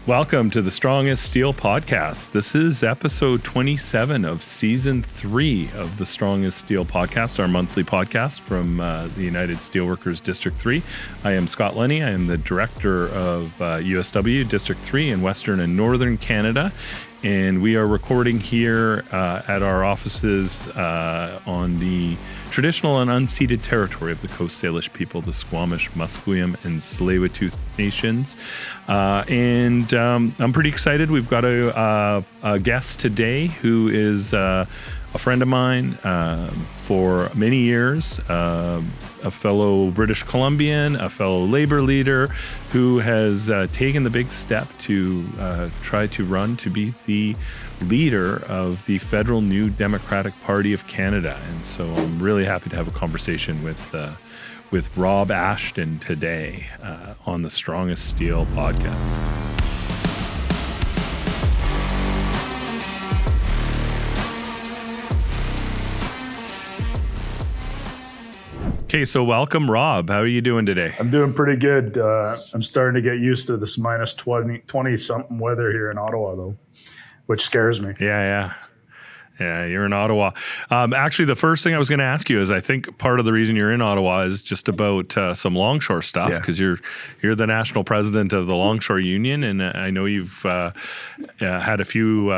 Welcome to the Strongest Steel Podcast. This is episode 27 of season 3 of the Strongest Steel Podcast, our monthly podcast from the United Steelworkers District 3. I am Scott Lunny. I am the director of USW District 3 in Western and Northern Canada. And we are recording here at our offices on the traditional and unceded territory of the Coast Salish people, the Squamish, Musqueam, and Tsleil-Waututh nations. And I'm pretty excited. We've got a guest today who is a friend of mine for many years, a fellow British Columbian, a fellow labor leader who has taken the big step to try to run to be the leader of the federal New Democratic Party of Canada. And so I'm really happy to have a conversation with Rob Ashton today on the Strongest Steel Podcast. Okay, so welcome, Rob. How are you doing today? I'm doing pretty good. I'm starting to get used to this minus 20-something weather here in Ottawa, though, which scares me. Yeah, you're in Ottawa. Actually, the first thing I was going to ask you is I think part of the reason you're in Ottawa is just about some Longshore stuff, because you're the national president of the Longshore Union, and I know you've had a few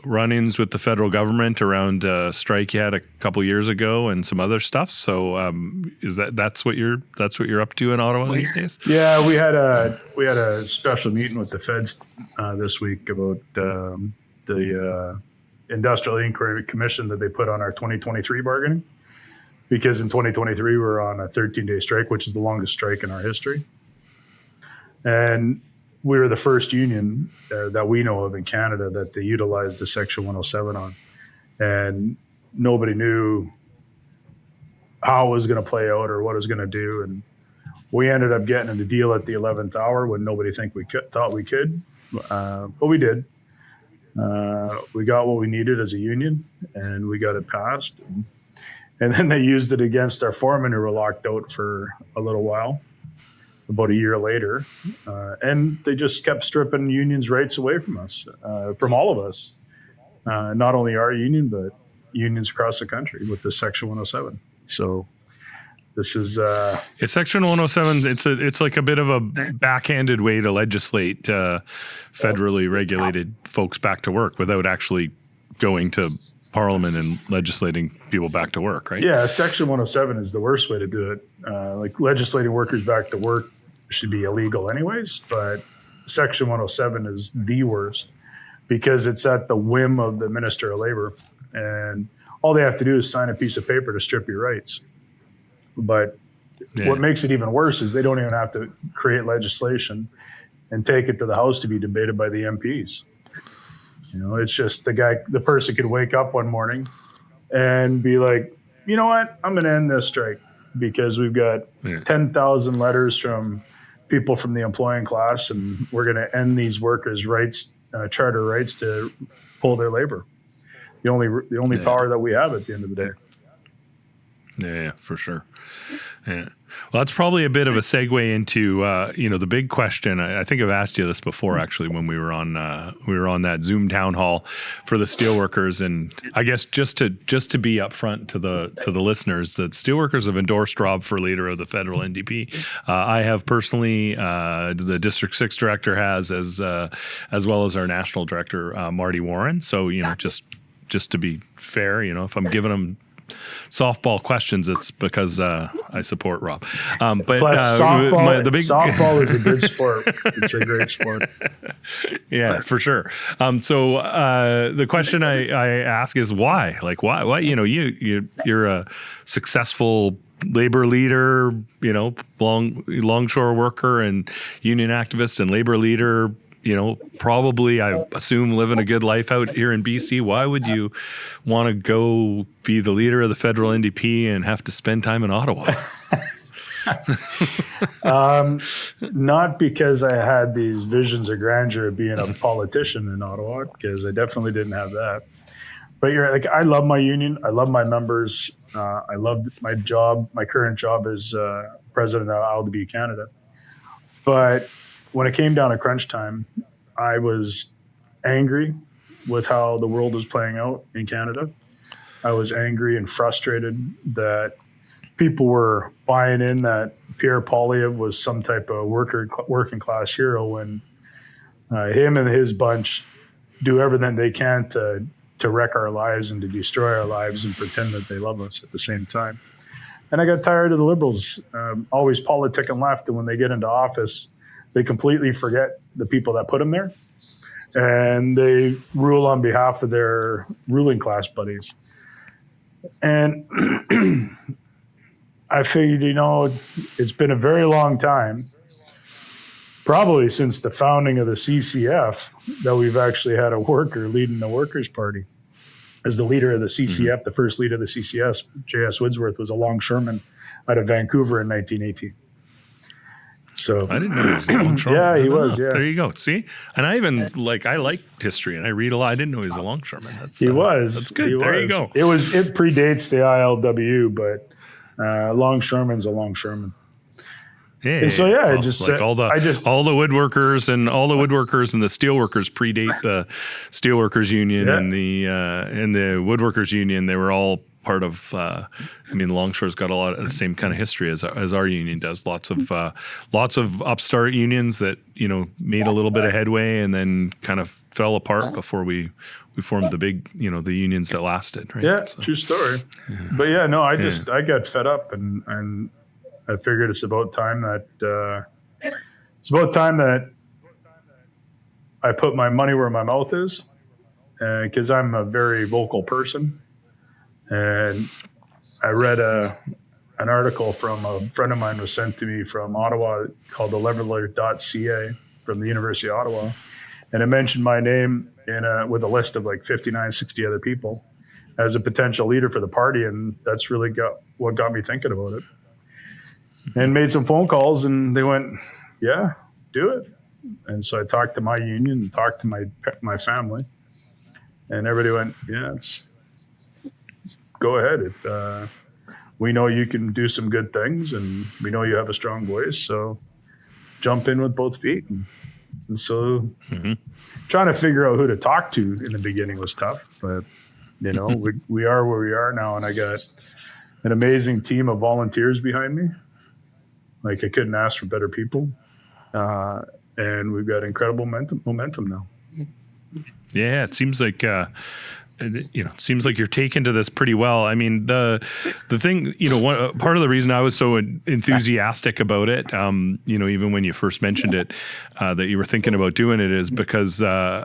run-ins with the federal government around a strike you had a couple years ago and some other stuff. So is that's what you're up to in Ottawa these days? Yeah, we had a special meeting with the feds this week about the Industrial Inquiry Commission that they put on our 2023 bargaining, because in 2023 we're on a 13-day strike, which is the longest strike in our history. And we were the first union that we know of in Canada that they utilized the Section 107 on. And nobody knew how it was going to play out or what it was going to do. And we ended up getting a deal at the 11th hour when nobody thought we could, but we did. We got what we needed as a union, and we got it passed. And then they used it against our foremen who were locked out for a little while, about a year later. And they just kept stripping unions' rights away from us, from all of us. Not only our union, but unions across the country with the Section 107. So this is it's Section 107. It's like a bit of a backhanded way to legislate federally regulated folks back to work without actually going to Parliament and legislating people back to work, right? Yeah, Section 107 is the worst way to do it. Like legislating workers back to work should be illegal anyways, but Section 107 is the worst because it's at the whim of the Minister of Labor, and all they have to do is sign a piece of paper to strip your rights. But what makes it even worse is they don't even have to create legislation and take it to the House to be debated by the MPs. You know, it's just the person could wake up one morning and be like, you know what, I'm going to end this strike because we've got 10,000 letters from people from the employing class, and we're going to end these workers' rights, charter rights to pull their labor. The only power that we have at the end of the day. Yeah, for sure. Yeah. Well, that's probably a bit of a segue into the big question. I think I've asked you this before, actually, when we were on that Zoom town hall for the steelworkers, and I guess just to be upfront to the listeners, that steelworkers have endorsed Rob for leader of the federal NDP. I have personally, the District 6 director has, as well as our national director Marty Warren. So just to be fair, if I'm giving them softball questions, it's because I support Rob. But plus, softball is a good sport. It's a great sport. Yeah, for sure. So the question I ask is why? Like why? You're a successful labor leader, longshore worker and union activist and labor leader. Probably, I assume, living a good life out here in BC. Why would you want to go be the leader of the federal NDP and have to spend time in Ottawa? Not because I had these visions of grandeur of being a politician in Ottawa, because I definitely didn't have that. But I love my union. I love my members. I love my job. My current job is president of USW Canada. But when it came down to crunch time, I was angry with how the world was playing out in Canada. I was angry and frustrated that people were buying in that Pierre Poilievre was some type of working class hero when him and his bunch do everything they can to wreck our lives and to destroy our lives and pretend that they love us at the same time. And I got tired of the Liberals always politicking left, and when they get into office, they completely forget the people that put them there, and they rule on behalf of their ruling class buddies. And I figured, it's been a very long time, probably since the founding of the CCF, that we've actually had a worker leading the Workers' Party. As the leader of the CCF, the first leader of the CCS, J.S. Woodsworth, was a longshoreman out of Vancouver in 1918. So I didn't know he was a longshoreman. Yeah, he was. Yeah, there you go. See, and I even I like history and I read a lot. I didn't know he was a longshoreman. He was. That's good. He there was. you go. It predates the ILW, but longshoreman's a longshoreman. Yeah. And so all the woodworkers and the steelworkers predate the steelworkers union and the woodworkers union. They were all part of. Longshore's got a lot of the same kind of history as our union does. Lots of upstart unions that made a little bit of headway and then kind of fell apart before we formed the big the unions that lasted. Right? Yeah, so, true story. Yeah. But I got fed up and I figured it's about time that I put my money where my mouth is, because I'm a very vocal person. And I read an article from a friend of mine was sent to me from Ottawa called the leveler.ca from the University of Ottawa. And it mentioned my name with a list of like 59, 60 other people as a potential leader for the party. And that's really what got me thinking about it. And made some phone calls, and they went, "Yeah, do it." And so I talked to my union and talked to my family, and everybody went, "Yeah, go ahead. We know you can do some good things, and we know you have a strong voice. So jump in with both feet." And so trying to figure out who to talk to in the beginning was tough, but we are where we are now, and I got an amazing team of volunteers behind me. Like, I couldn't ask for better people. And we've got incredible momentum now. Yeah, it seems like you're taken to this pretty well. I mean, the thing, part of the reason I was so enthusiastic about it, even when you first mentioned it, that you were thinking about doing it, is because of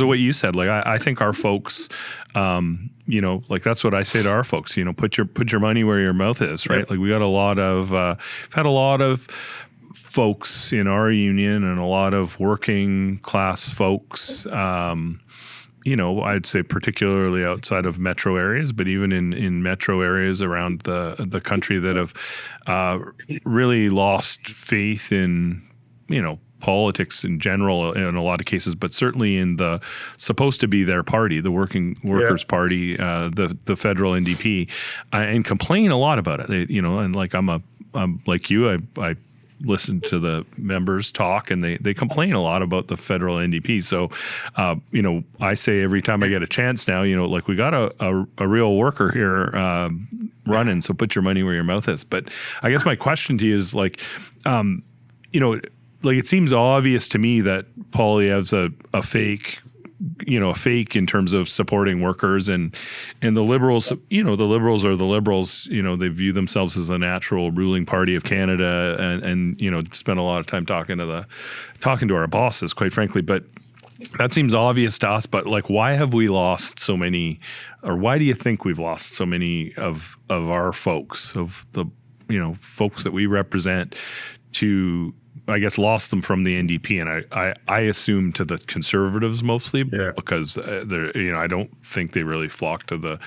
what you said. Like, I think our folks, that's what I say to our folks. Put your money where your mouth is, right? Yep. Like, we got had a lot of folks in our union and a lot of working class folks. I'd say particularly outside of metro areas, but even in metro areas around the country that have really lost faith in, politics in general in a lot of cases, but certainly in the supposed to be their party, the Working Workers Party, the federal NDP, and complain a lot about it. And like I'm like you, I listen to the members talk, and they complain a lot about the federal NDP. So, I say every time I get a chance now, we got a real worker here running, so put your money where your mouth is. But I guess my question to you is it seems obvious to me that Poilievre's a fake in terms of supporting workers, and the Liberals, the Liberals are the Liberals, they view themselves as the natural ruling party of Canada, and spend a lot of time talking to our bosses, quite frankly. But that seems obvious to us. But why have we lost so many, or why do you think we've lost so many of our folks, of the folks that we represent, to, I guess, lost them from the NDP, and I assume to the Conservatives mostly, because they're, I don't think they really flock to the.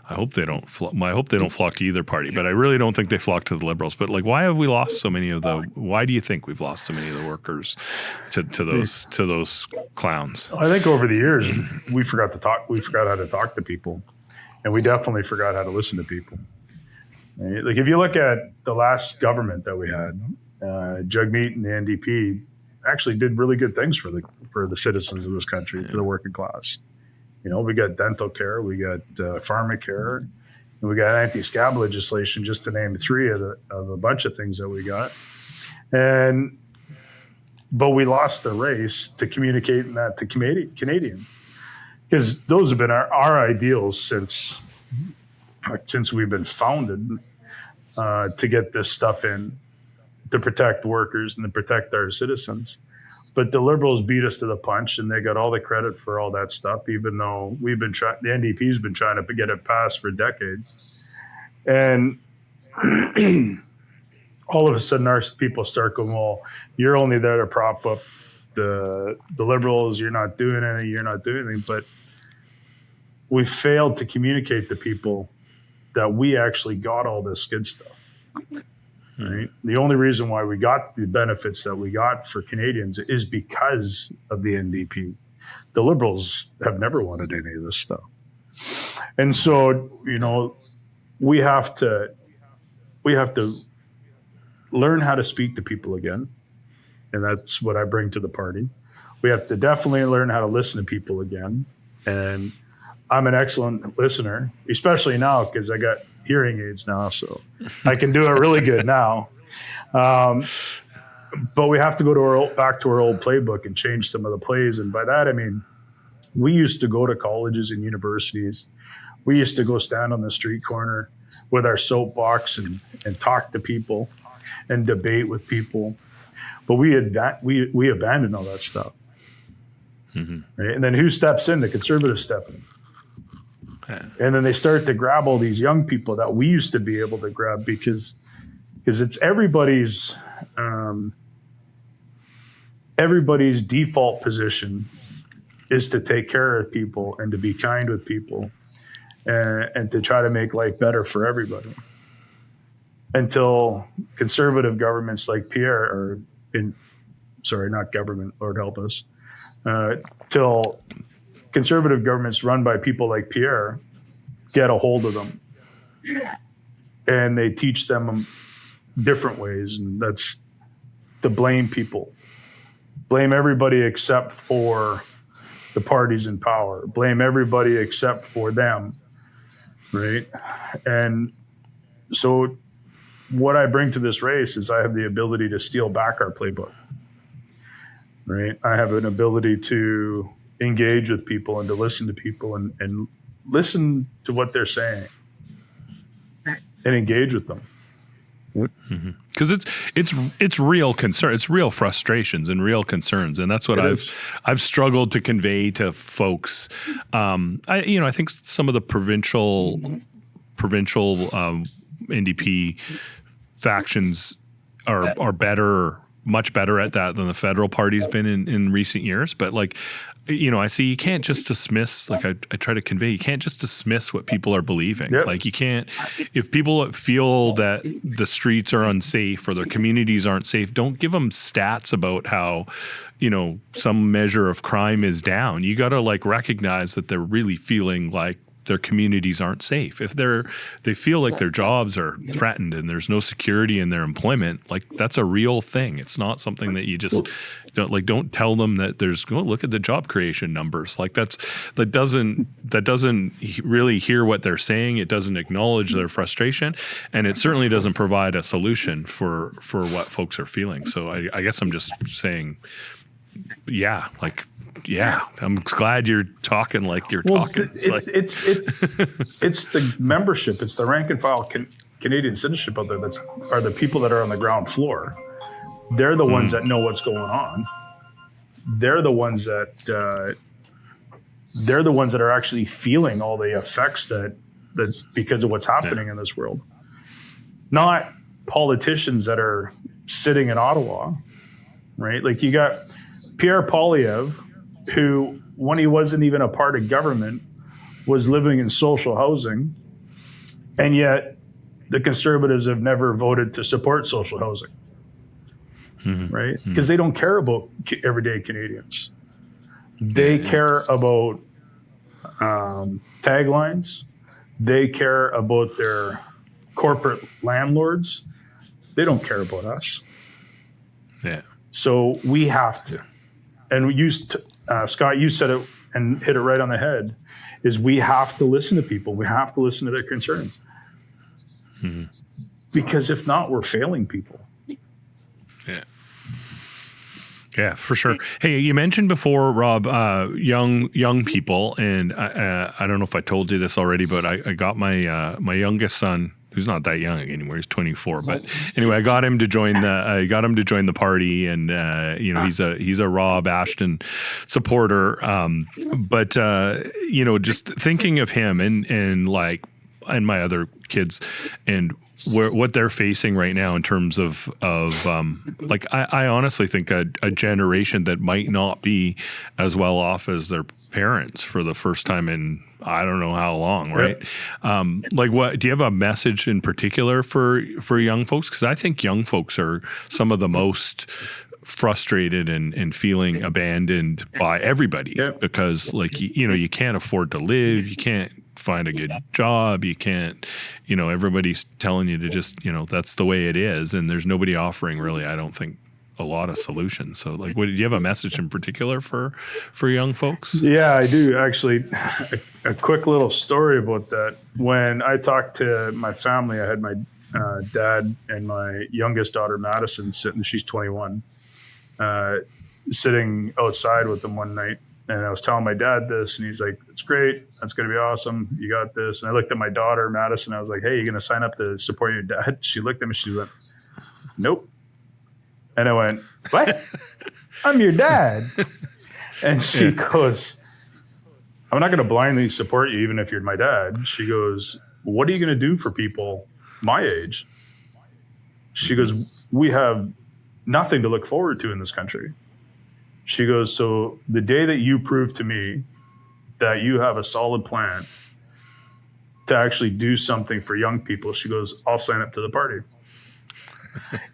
I hope they don't flock to either party, but I really don't think they flock to the Liberals. But why have we lost so many of the? Why do you think we've lost so many of the workers to those clowns? I think over the years we forgot to talk. We forgot how to talk to people, and we definitely forgot how to listen to people. Right? Like, if you look at the last government that we had. Jagmeet and the NDP actually did really good things for the citizens of this country, for the working class. We got dental care, we got pharmacare, and we got anti-scab legislation, just to name three of a bunch of things that we got. But we lost the race to communicating that to Canadians, because those have been our ideals since we've been founded, to get this stuff in, to protect workers and to protect our citizens. But the Liberals beat us to the punch, and they got all the credit for all that stuff, even though the NDP's been trying to get it passed for decades. And all of a sudden, our people start going, well, you're only there to prop up the Liberals. You're not doing anything. But we failed to communicate to people that we actually got all this good stuff. Right? The only reason why we got the benefits that we got for Canadians is because of the NDP. The Liberals have never wanted any of this stuff. And so, we have to learn how to speak to people again. And that's what I bring to the party. We have to definitely learn how to listen to people again. And I'm an excellent listener, especially now because I got hearing aids now, so I can do it really good now. But we have to go back to our old playbook and change some of the plays. And by that, I mean, we used to go to colleges and universities. We used to go stand on the street corner with our soapbox and talk to people and debate with people. But we abandoned all that stuff. Mm-hmm. Right? And then who steps in? The Conservatives step in. And then they start to grab all these young people that we used to be able to grab, because it's everybody's default position is to take care of people and to be kind with people and to try to make life better for everybody. Until conservative governments like Pierre, not government, Lord help us, till conservative governments run by people like Pierre get a hold of them, and they teach them different ways, and that's to blame people, blame everybody except for the parties in power, blame everybody except for them, right? And so what I bring to this race is I have the ability to steal back our playbook, right? I have an ability to engage with people and to listen to people and listen to what they're saying and engage with them. Because it's real concern, it's real frustrations and real concerns, and that's what I've struggled to convey to folks. I think some of the provincial NDP factions are better, much better at that than the federal party's been in recent years. But I see you can't just dismiss, I try to convey, you can't just dismiss what people are believing. Yep. You can't, if people feel that the streets are unsafe or their communities aren't safe, don't give them stats about how, some measure of crime is down. You got to recognize that they're really feeling like their communities aren't safe. If they feel like their jobs are threatened and there's no security in their employment, that's a real thing. It's not something that you just don't tell them that look at the job creation numbers. That doesn't really hear what they're saying. It doesn't acknowledge their frustration, and it certainly doesn't provide a solution for what folks are feeling. So I guess I'm just saying, I'm glad you're talking like you're talking. It's the membership. It's the rank and file Canadian citizenship out there are the people that are on the ground floor. They're the ones that know what's going on. They're the ones that are actually feeling all the effects that's because of what's happening in this world. Not politicians that are sitting in Ottawa, right? You got Pierre Poilievre, who, when he wasn't even a part of government, was living in social housing, and yet the Conservatives have never voted to support social housing, right? Because they don't care about everyday Canadians. They care about taglines. They care about their corporate landlords. They don't care about us. Yeah. So we have to, and Scott, you said it and hit it right on the head, is we have to listen to people. We have to listen to their concerns. Mm-hmm. Because if not, we're failing people. Yeah. Yeah, for sure. Hey, you mentioned before, Rob, young people, and I don't know if I told you this already, but I got my youngest son, who's not that young anymore. He's 24, but anyway, I got him to join the party, and he's a Rob Ashton supporter. But just thinking of him and my other kids and what they're facing right now in terms of I honestly think a generation that might not be as well off as their parents for the first time in I don't know how long, right? Yep. What do you have a message in particular for young folks? Because I think young folks are some of the most frustrated and feeling abandoned by everybody. Yep. Because you can't afford to live, you can't find a good job, you can't, everybody's telling you to just, that's the way it is, and there's nobody offering really, I don't think, a lot of solutions. So do you have a message in particular for young folks? Yeah, I do actually. A quick little story about that. When I talked to my family, I had my dad and my youngest daughter Madison sitting, she's 21, sitting outside with them one night. And I was telling my dad this, and he's like, "It's great. That's going to be awesome. You got this." And I looked at my daughter, Madison. I was like, "Hey, you going to sign up to support your dad?" She looked at me. She went, "Nope." And I went, "What? I'm your dad." And she goes, "I'm not going to blindly support you, even if you're my dad." She goes, "What are you going to do for people my age?" She goes, "We have nothing to look forward to in this country." She goes, "So the day that you prove to me that you have a solid plan to actually do something for young people," she goes, "I'll sign up to the party."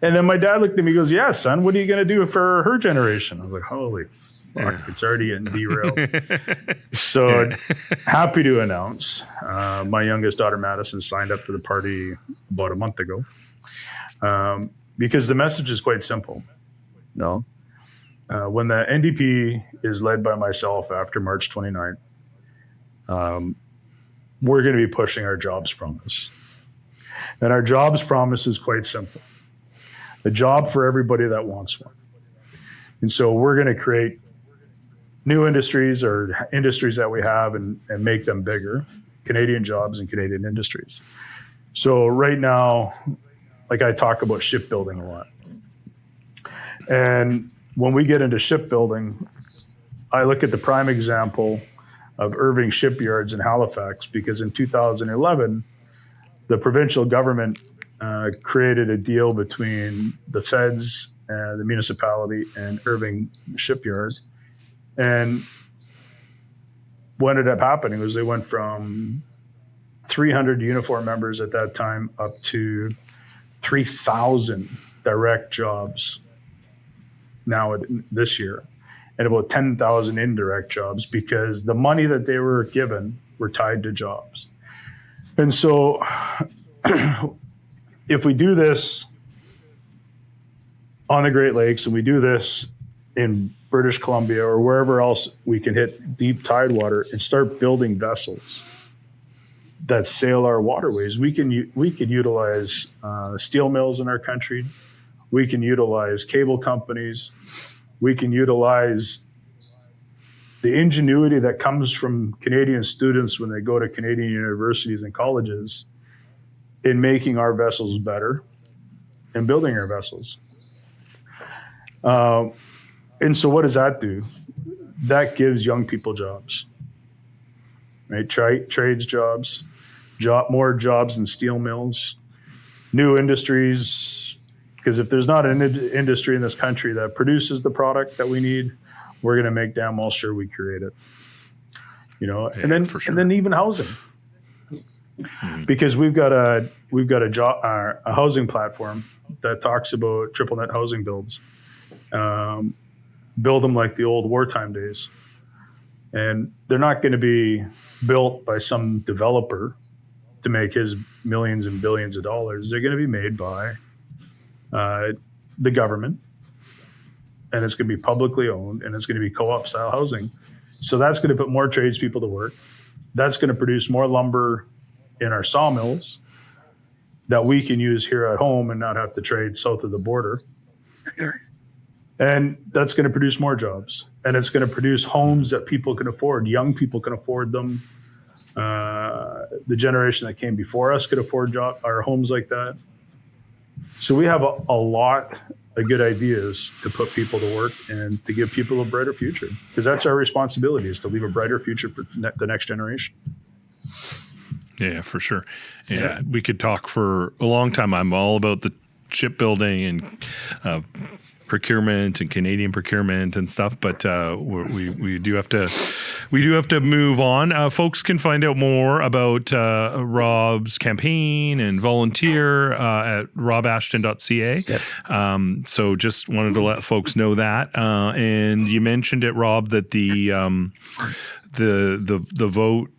And then my dad looked at me and goes, "Yeah, son, what are you going to do for her generation?" I was like, holy fuck, it's already getting derailed. So happy to announce my youngest daughter, Madison, signed up to the party about a month ago because the message is quite simple. No. When the NDP is led by myself after March 29th, we're going to be pushing our jobs promise. And our jobs promise is quite simple. A job for everybody that wants one. And so we're going to create new industries or industries that we have and make them bigger, Canadian jobs and Canadian industries. So right now, I talk about shipbuilding a lot. And when we get into shipbuilding, I look at the prime example of Irving Shipyards in Halifax, because in 2011, the provincial government created a deal between the feds, the municipality, and Irving Shipyards. And what ended up happening was they went from 300 uniform members at that time up to 3,000 direct jobs now this year, and about 10,000 indirect jobs, because the money that they were given were tied to jobs. And so if we do this on the Great Lakes and we do this in British Columbia or wherever else we can hit deep tide water and start building vessels that sail our waterways, we could utilize steel mills in our country. We can utilize cable companies. We can utilize the ingenuity that comes from Canadian students when they go to Canadian universities and colleges in making our vessels better and building our vessels. And so what does that do? That gives young people jobs, right? Trades jobs, more jobs in steel mills, new industries. Because if there's not an industry in this country that produces the product that we need, we're going to make damn well sure we create it. Yeah, and then even housing, because we've got a housing platform that talks about triple net housing builds, build them like the old wartime days, and they're not going to be built by some developer to make his millions and billions of dollars. They're going to be made by the government and it's going to be publicly owned, and it's going to be co-op style housing. So that's going to put more tradespeople to work. That's going to produce more lumber in our sawmills that we can use here at home and not have to trade south of the border. And that's going to produce more jobs. And it's going to produce homes that people can afford. Young people can afford them. The generation that came before us could afford our homes like that. So we have a lot of good ideas to put people to work and to give people a brighter future, because that's our responsibility, is to leave a brighter future for the next generation. Yeah, for sure. Yeah, we could talk for a long time. I'm all about the shipbuilding and procurement and Canadian procurement and stuff, but we do have to move on. Folks can find out more about Rob's campaign and volunteer at robashton.ca. Yep. So just wanted to let folks know that. And you mentioned it, Rob, that the vote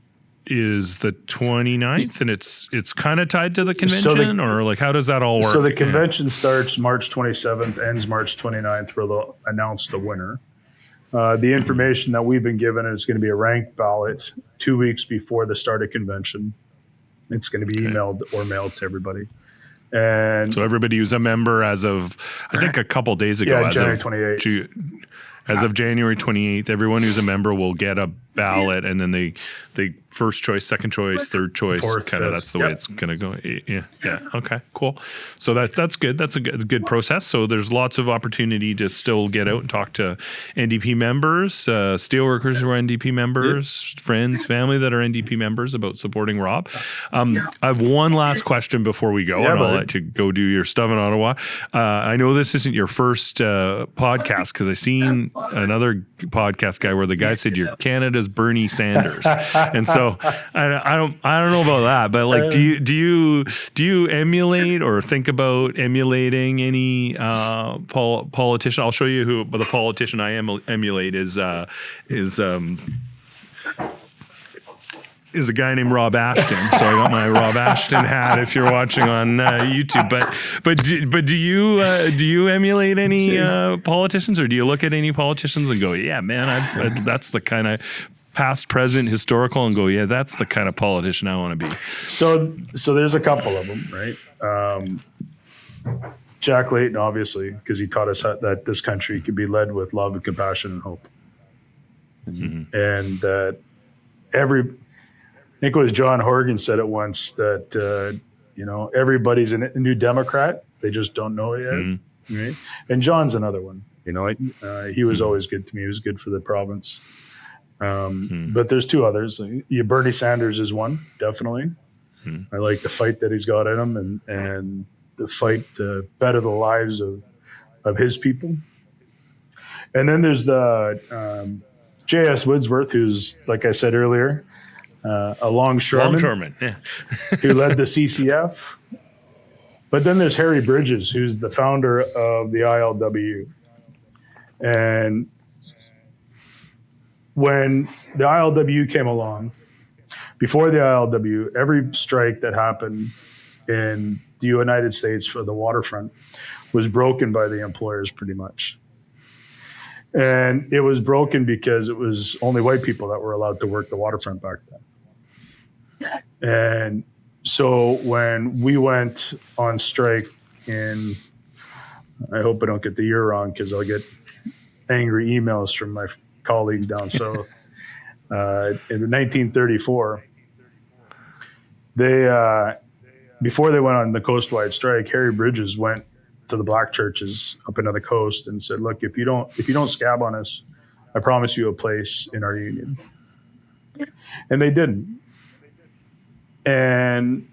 is the 29th, and it's kind of tied to the convention, or like, how does that all work? So the convention starts March 27th, ends March 29th, where they'll announce the winner. The information that we've been given is going to be a ranked ballot 2 weeks before the start of convention. It's going to be emailed or mailed to everybody. And so everybody who's a member as of, I think, a couple days ago, January 28th. As of January 28th, everyone who's a member will get a ballot, and then they first choice, second choice, third choice, fourth, kind of that's the way it's going to go. Yeah. Okay, cool. So that's good. That's a good process. So there's lots of opportunity to still get out and talk to NDP members, steelworkers who are NDP members, friends, family that are NDP members about supporting Rob. I have one last question before we go, and I'll let you go do your stuff in Ottawa. I know this isn't your first podcast, because I seen another podcast guy where the guy said you're Canada's Bernie Sanders, and so I don't know about that, but like, do you emulate or think about emulating any politician? I'll show you who, but the politician I emulate is a guy named Rob Ashton. So I got my Rob Ashton hat if you're watching on YouTube. But do you emulate any politicians, or do you look at any politicians and go, yeah, man, that's the kind of past, present, historical, and go, yeah, that's the kind of politician I want to be? So there's a couple of them, right? Jack Layton, obviously, because he taught us that this country could be led with love and compassion and hope. Mm-hmm. And I think it was John Horgan said it once that, everybody's a new Democrat. They just don't know it yet. Mm-hmm. Right? And John's another one. He was always good to me. He was good for the province. But there's two others. Bernie Sanders is one, definitely. I like the fight that he's got in him, and the fight to better the lives of his people. And then there's the J.S. Woodsworth, who's, like I said earlier, a longshoreman, who led the CCF. But then there's Harry Bridges, who's the founder of the ILW. And when the ILW came along, before the ILW, every strike that happened in the United States for the waterfront was broken by the employers pretty much. And it was broken because it was only white people that were allowed to work the waterfront back then. And so when we went on strike I hope I don't get the year wrong, because I'll get angry emails from my colleagues down south. In 1934, before they went on the coastwide strike, Harry Bridges went to the black churches up into the coast and said, "Look, if you don't scab on us, I promise you a place in our union." And they didn't. And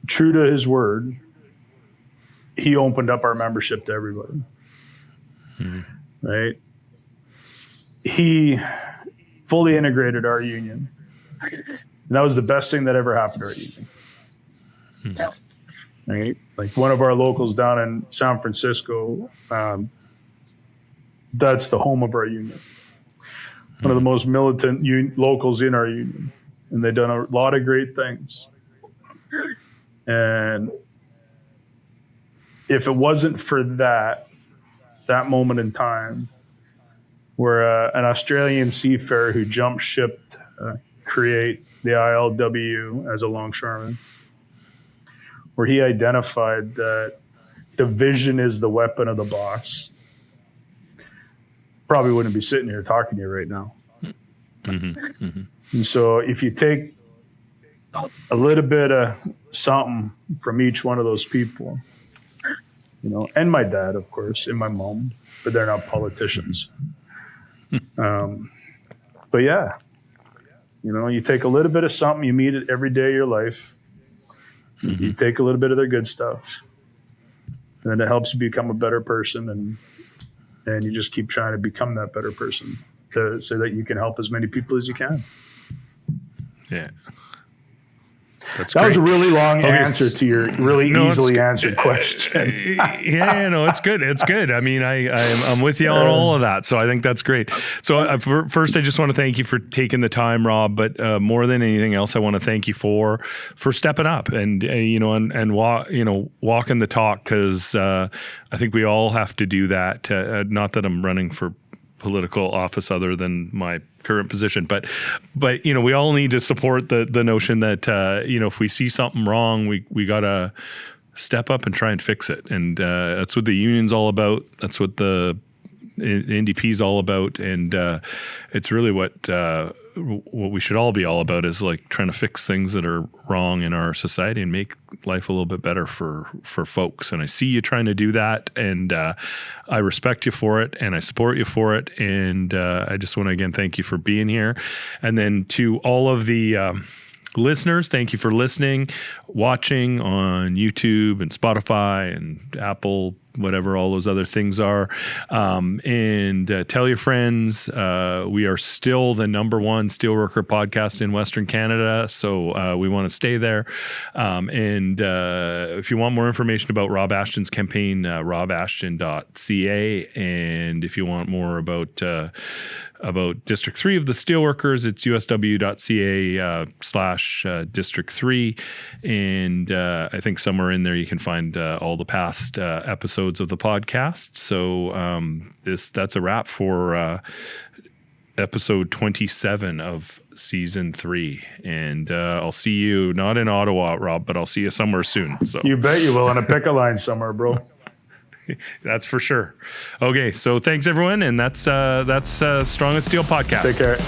true to his word, he opened up our membership to everybody. Right? He fully integrated our union. And that was the best thing that ever happened to our union. Right? Like one of our locals down in San Francisco, that's the home of our union. One of the most militant locals in our union. And they've done a lot of great things. And if it wasn't for that, that moment in time where an Australian seafarer who jumped ship to create the ILW as a longshoreman, where he identified that the vision is the weapon of the boss, probably wouldn't be sitting here talking to you right now. Mm-hmm. Mm-hmm. And so if you take a little bit of something from each one of those people, you know, and my dad, of course, and my mom, but they're not politicians. But yeah, you know, you take a little bit of something, you meet it every day of your life. Mm-hmm. You take a little bit of their good stuff, and then it helps you become a better person, and you just keep trying to become that better person so that you can help as many people as you can. Yeah. That was a really long answer to your really easily answered question. No, it's good. It's good. I mean, I'm with you on all of that. So I think that's great. So first, I just want to thank you for taking the time, Rob. But more than anything else, I want to thank you for stepping up and walking the talk, because I think we all have to do that. Not that I'm running for political office other than my current position, but we all need to support the notion that if we see something wrong, we gotta step up and try and fix it, and that's what the union's all about. That's what the NDP is all about, and it's really what we should all be all about, is like trying to fix things that are wrong in our society and make life a little bit better for folks. And I see you trying to do that, and I respect you for it, and I support you for it. And I just want to again thank you for being here. And then to all of the listeners, thank you for listening, watching on YouTube and Spotify and Apple, whatever all those other things are. And tell your friends, we are still the #1 steelworker podcast in Western Canada. So we want to stay there. And if you want more information about Rob Ashton's campaign, robashton.ca. And if you want more about District 3 of the Steelworkers, it's usw.ca/District 3. And I think somewhere in there you can find all the past episodes of the podcast. So that's a wrap for episode 27 of season 3. And I'll see you not in Ottawa, Rob, but I'll see you somewhere soon. So you bet you will, on a picket line somewhere, bro. That's for sure. Okay, so thanks everyone, and that's Strong as Steel podcast. Take care.